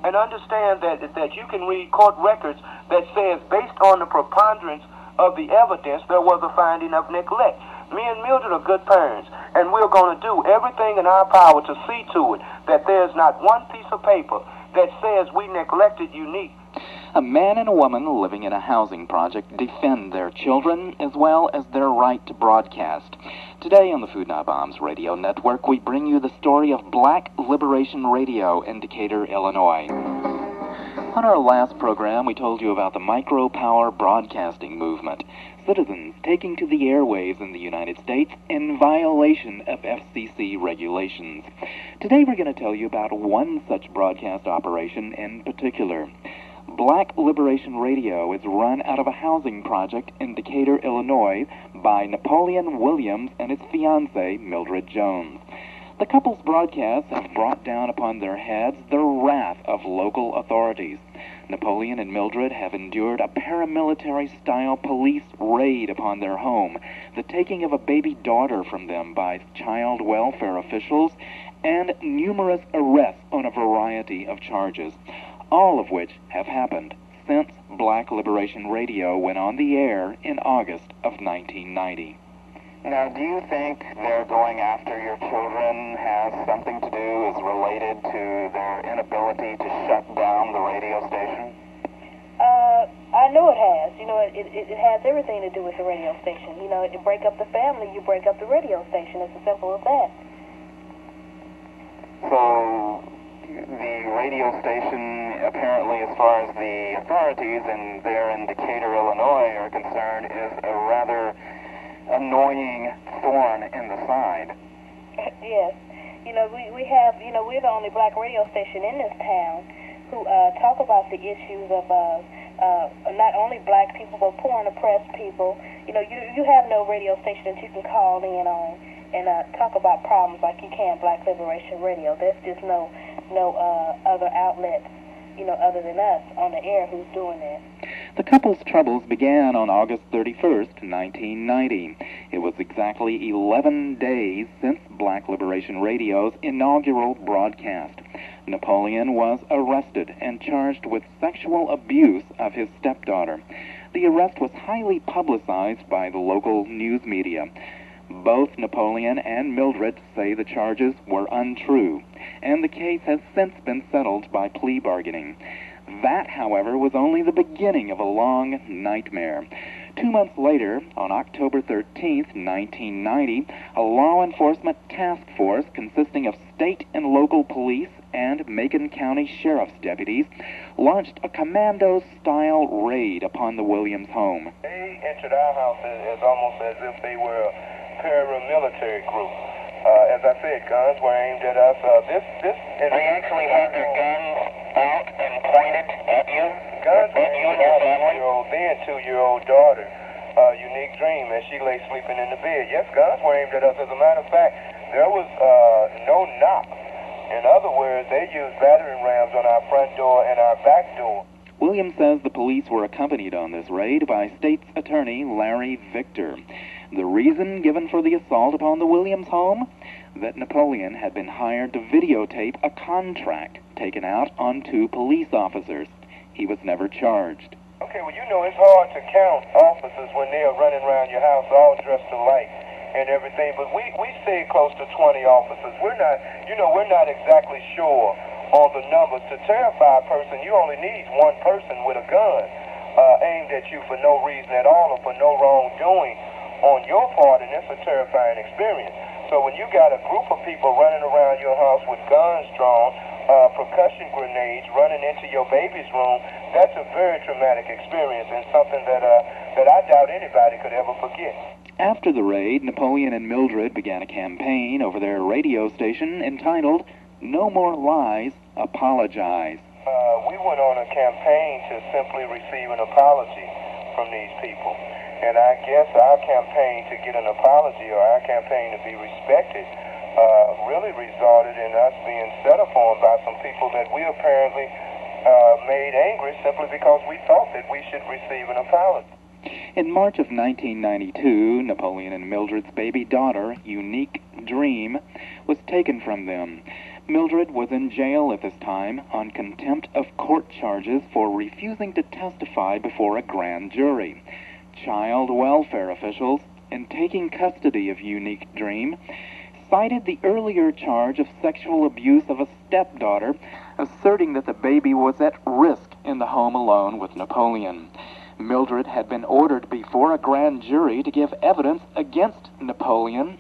and understand that you can read court records that says, based on the preponderance of the evidence, there was a finding of neglect. Me and Mildred are good parents, and we're going to do everything in our power to see to it that there's not one piece of paper that says we neglected Unique. A man and a woman living in a housing project defend their children as well as their right to broadcast. Today on the Food Not Bombs Radio Network, we bring you the story of Black Liberation Radio in Decatur, Illinois. On our last program, we told you about the micro-power broadcasting movement, citizens taking to the airwaves in the United States in violation of FCC regulations. Today we're going to tell you about one such broadcast operation in particular. Black Liberation Radio is run out of a housing project in Decatur, Illinois by Napoleon Williams and his fiancée, Mildred Jones. The couple's broadcasts have brought down upon their heads the wrath of local authorities. Napoleon and Mildred have endured a paramilitary-style police raid upon their home, the taking of a baby daughter from them by child welfare officials, and numerous arrests on a variety of charges, all of which have happened since Black Liberation Radio went on the air in August of 1990. Now, do you think their going after your children has something to do, is related to their inability to shut down the radio station? I know it has. You know, it has everything to do with the radio station. You know, you break up the family, you break up the radio station. It's as simple as that. So, the radio station, apparently, as far as the authorities and there in Decatur, Illinois are concerned, is a rather annoying thorn in the side. Yes. You know, we have, you know, we're the only black radio station in this town who talk about the issues of not only black people, but poor and oppressed people. You know, you have no radio station that you can call in on and talk about problems like you can Black Liberation Radio. There's just no other outlet, you know, other than us on the air who's doing that. The couple's troubles began on August 31st, 1990. It was exactly 11 days since Black Liberation Radio's inaugural broadcast. Napoleon was arrested and charged with sexual abuse of his stepdaughter. The arrest was highly publicized by the local news media. Both Napoleon and Mildred say the charges were untrue, and the case has since been settled by plea bargaining. That, however, was only the beginning of a long nightmare. 2 months later, on October 13th, 1990, a law enforcement task force consisting of state and local police and Macon County Sheriff's deputies launched a commando-style raid upon the Williams home. They entered our house as almost as if they were a paramilitary group. As I said, guns were aimed at us. They actually had their guns out and pointed at you? Guns were at you and your family? Then 2-year-old daughter, Unique Dream, as she lay sleeping in the bed. Yes, guns were aimed at us. As a matter of fact, there was no knock. In other words, they used battering rams on our front door and our back door. Williams says the police were accompanied on this raid by State's Attorney Larry Victor. The reason given for the assault upon the Williams home? That Napoleon had been hired to videotape a contract taken out on 2 police officers. He was never charged. Okay, well, you know, it's hard to count officers when they are running around your house all dressed alike and everything, but we stayed close to 20 officers. We're not exactly sure on the numbers. To terrify a person, you only need one person with a gun aimed at you for no reason at all or for no wrongdoing on your part, and it's a terrifying experience. So when you got a group of people running around your house with guns drawn, percussion grenades running into your baby's room, that's a very traumatic experience and something that I doubt anybody could ever forget. After the raid, Napoleon and Mildred began a campaign over their radio station entitled No More Lies, Apologize. We went on a campaign to simply receive an apology from these people. And I guess our campaign to get an apology or our campaign to be respected really resulted in us being set upon by some people that we apparently made angry simply because we thought that we should receive an apology. In March of 1992, Napoleon and Mildred's baby daughter, Unique Dream, was taken from them. Mildred was in jail at this time on contempt of court charges for refusing to testify before a grand jury. Child welfare officials, in taking custody of Unique Dream, cited the earlier charge of sexual abuse of a stepdaughter, asserting that the baby was at risk in the home alone with Napoleon. Mildred had been ordered before a grand jury to give evidence against Napoleon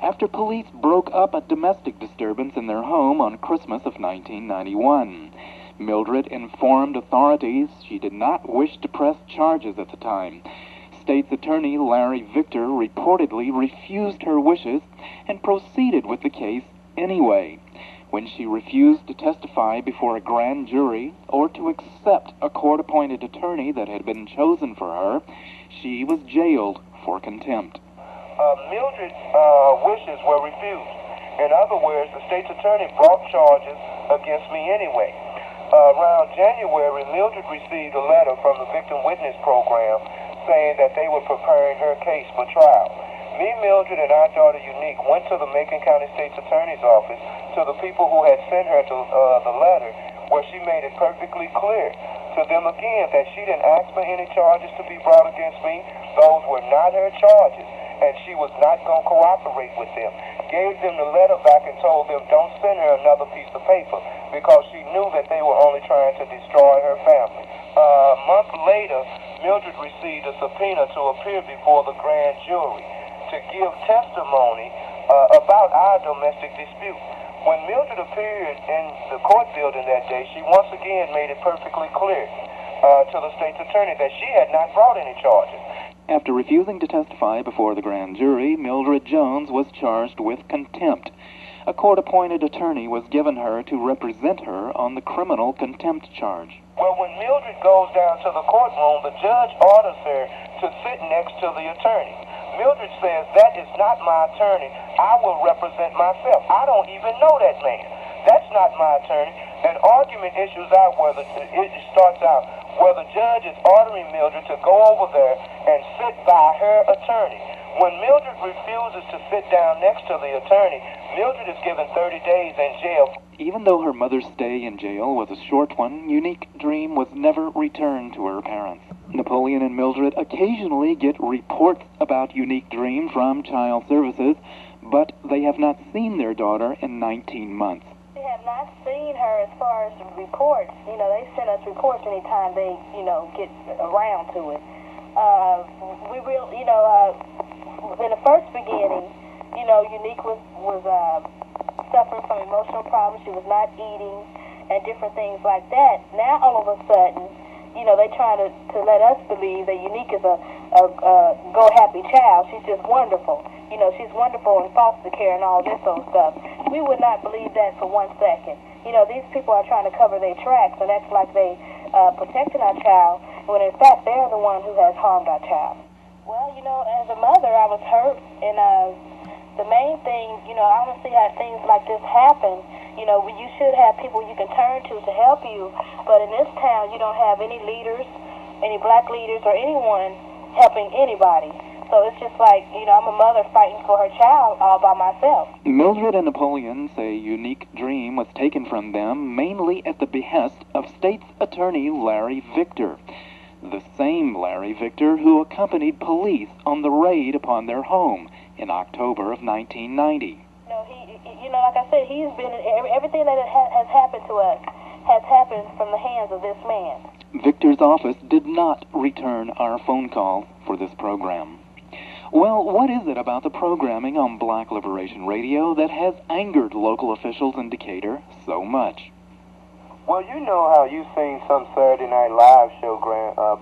after police broke up a domestic disturbance in their home on Christmas of 1991. Mildred informed authorities she did not wish to press charges at the time. State's Attorney Larry Victor reportedly refused her wishes and proceeded with the case anyway. When she refused to testify before a grand jury or to accept a court-appointed attorney that had been chosen for her, she was jailed for contempt. Mildred's wishes were refused. In other words, the state's attorney brought charges against me anyway. Around January, Mildred received a letter from the Victim Witness Program saying that they were preparing her case for trial. Me, Mildred, and our daughter Unique went to the Macon County State's Attorney's office to the people who had sent her to the letter, where she made it perfectly clear to them again that she didn't ask for any charges to be brought against me. Those were not her charges, and she was not going to cooperate with them. Gave them the letter back and told them don't send her another piece of paper because she knew that they were only trying to destroy her family. A month later, Mildred received a subpoena to appear before the grand jury to give testimony about our domestic dispute. When Mildred appeared in the court building that day, she once again made it perfectly clear to the state's attorney that she had not brought any charges. After refusing to testify before the grand jury, Mildred Jones was charged with contempt. A court-appointed attorney was given her to represent her on the criminal contempt charge. Well, when Mildred goes down to the courtroom, the judge orders her to sit next to the attorney. Mildred says, that is not my attorney. I will represent myself. I don't even know that man. That's not my attorney. An argument issues out where it starts out where the judge is ordering Mildred to go over there and sit by her attorney. When Mildred refuses to sit down next to the attorney, Mildred is given 30 days in jail. Even though her mother's stay in jail was a short one, Unique Dream was never returned to her parents. Napoleon and Mildred occasionally get reports about Unique Dream from Child Services, but they have not seen their daughter in 19 months. We have not seen her as far as reports. You know, they send us reports anytime they, get around to it. In the first beginning, Unique was suffering from emotional problems. She was not eating and different things like that. Now, all of a sudden, they try to let us believe that Unique is a go happy child. She's just wonderful. She's wonderful in foster care and all this old stuff. We would not believe that for 1 second. These people are trying to cover their tracks and act like they protected our child, when in fact they're the one who has harmed our child. Well, as a mother, I was hurt, and the main thing, I don't see how things like this happen. You should have people you can turn to help you, but in this town, you don't have any leaders, any black leaders, or anyone helping anybody. So it's just like, I'm a mother fighting for her child all by myself. Mildred and Napoleon say Unique Dream was taken from them mainly at the behest of State's Attorney Larry Victor, the same Larry Victor who accompanied police on the raid upon their home in October of 1990. Like I said, he's been everything that has happened to us has happened from the hands of this man. Victor's office did not return our phone call for this program. Well, what is it about the programming on Black Liberation Radio that has angered local officials in Decatur so much? Well, you know how you've seen some Saturday Night Live show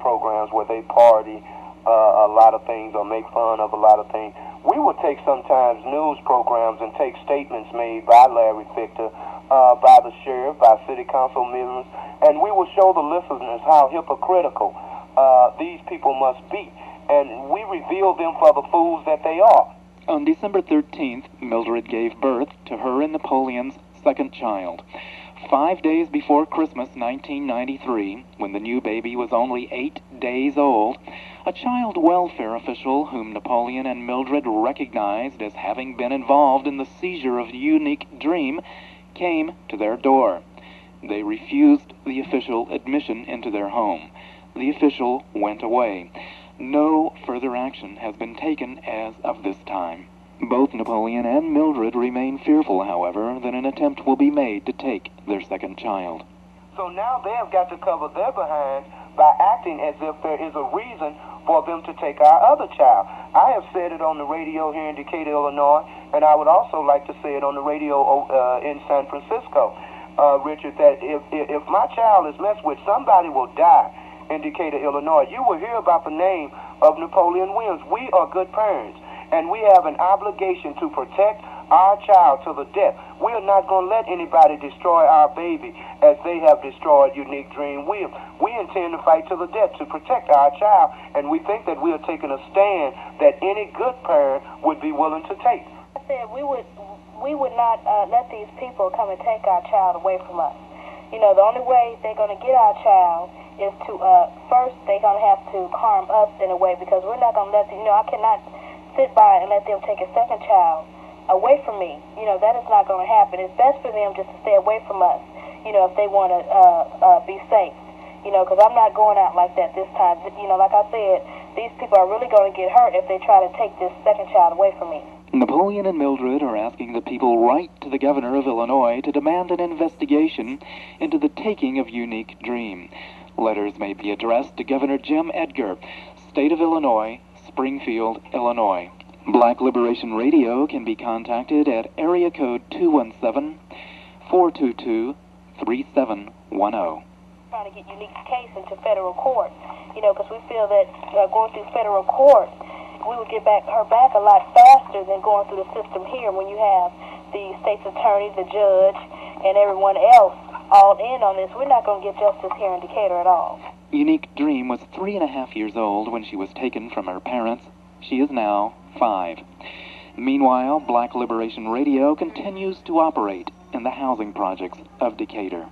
programs where they party a lot of things or make fun of a lot of things. We will take sometimes news programs and take statements made by Larry Victor, by the sheriff, by city council members, and we will show the listeners how hypocritical these people must be. And we reveal them for the fools that they are. On December 13th, Mildred gave birth to her and Napoleon's second child. 5 days before Christmas 1993, when the new baby was only 8 days old, a child welfare official whom Napoleon and Mildred recognized as having been involved in the seizure of Unique Dream came to their door. They refused the official admission into their home. The official went away. No further action has been taken as of this time. Both Napoleon and Mildred remain fearful, however, that an attempt will be made to take their second child. So now they have got to cover their behind by acting as if there is a reason for them to take our other child. I have said it on the radio here in Decatur, Illinois, and I would also like to say it on the radio in San Francisco, Richard, that if my child is messed with, somebody will die in Decatur, Illinois. You will hear about the name of Napoleon Williams. We are good parents, and we have an obligation to protect our child to the death. We are not going to let anybody destroy our baby as they have destroyed Unique Dream. We intend to fight to the death to protect our child, and we think that we are taking a stand that any good parent would be willing to take. I said we would not let these people come and take our child away from us. You know, the only way they're going to get our child is to, first they're going to have to harm us in a way, because we're not going to let them, I cannot sit by and let them take a second child away from me. That is not going to happen. It's best for them just to stay away from us, if they want to be safe, because I'm not going out like that this time. Like I said, these people are really going to get hurt if they try to take this second child away from me. Napoleon and Mildred are asking the people write to the governor of Illinois to demand an investigation into the taking of Unique Dream. Letters may be addressed to Governor Jim Edgar, State of Illinois, Springfield, Illinois. Black Liberation Radio can be contacted at area code 217-422-3710. Trying to get Unique's case into federal court, because we feel that going through federal court, we would get her back a lot faster than going through the system here when you have the state's attorney, the judge, and everyone else all in on this. We're not going to get justice here in Decatur at all. Unique Dream was 3.5 years old when she was taken from her parents. She is now 5. Meanwhile, Black Liberation Radio continues to operate in the housing projects of Decatur.